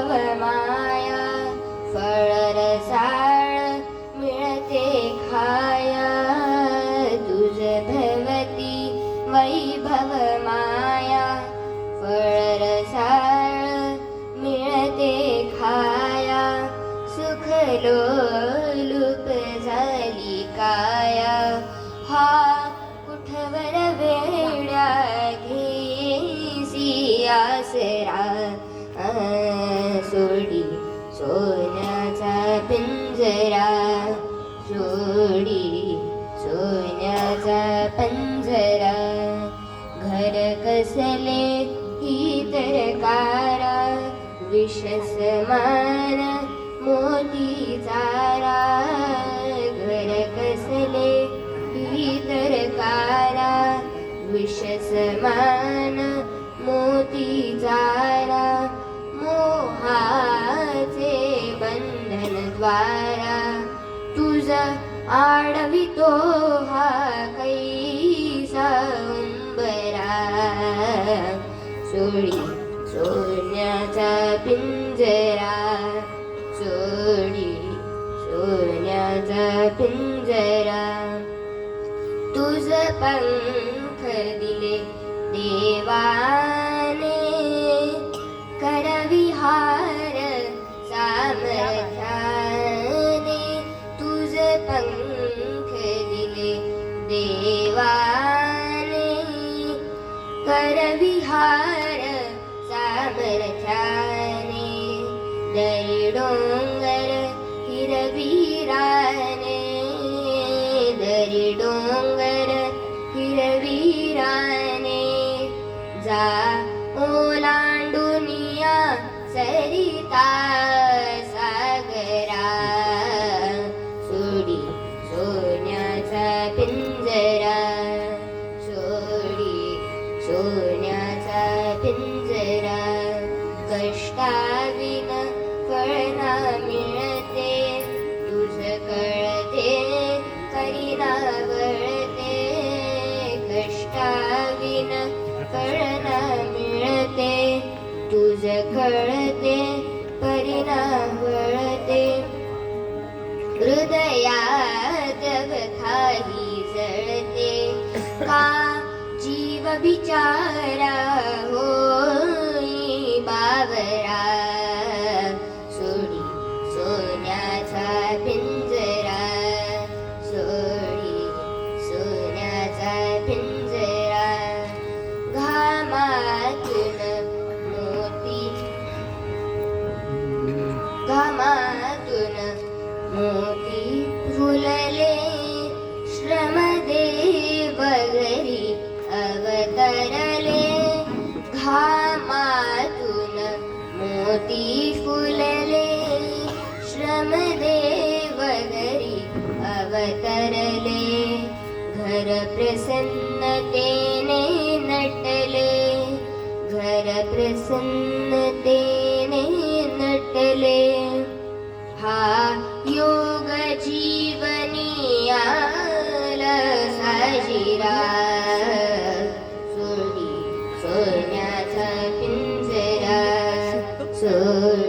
भवमाया फळ रसाळ मिळते खाया तुझ भवती वैभव माया फळ रसाळ मिळते खाया सुख लोलुप झाली काया हा कुठवर वेड्या घेसी आसरा सोडी सोन्याचा पिंजरा सोडी सोन्याचा पंजरा घर कसले ही तरकारा विष समान मोती चारा घर कसले ही तरकारा विष समान मोती चारा मोहाचे बंधन द्वारा तुझ आडवितो हा कैसा उंबरा सोडी सोन्याचा पिंजरा सोडी सोन्याचा पिंजरा तुझ पंख दिले देवाने करविहार सामर्थ्याने तुझ पंख दिले देवाने करविहार सामर्थ्याने दरी डोंगर हिरवीराने दरी डोंगर हिरवीराने जा ओलांडुनिया सरिता सागरा सोडी सोन्याचा पिंजरा सोडी सोन्याचा पिंजरा कष्टाविन फळ ना मिळते तुझ कळते करीना वळते कष्टाविन फळ ना मिळते तुझ कळते परिणा वळते हृदयात काही जळते का जीव बिचारा होई बावरा सोडी सोन्याचा पिंजरा सोडी सोन्याचा पिंजरा घामातून मोती फुलले श्रमदेव घरी अवतरले घामातून मोती फुलले श्रमदेव घरी अवतरले घर प्रसन्नतेने नटले घर प्रसन्नतेने नटले हा योग जीवनी आला साजिरा सोडी सोन्याचा पिंजरा सोडी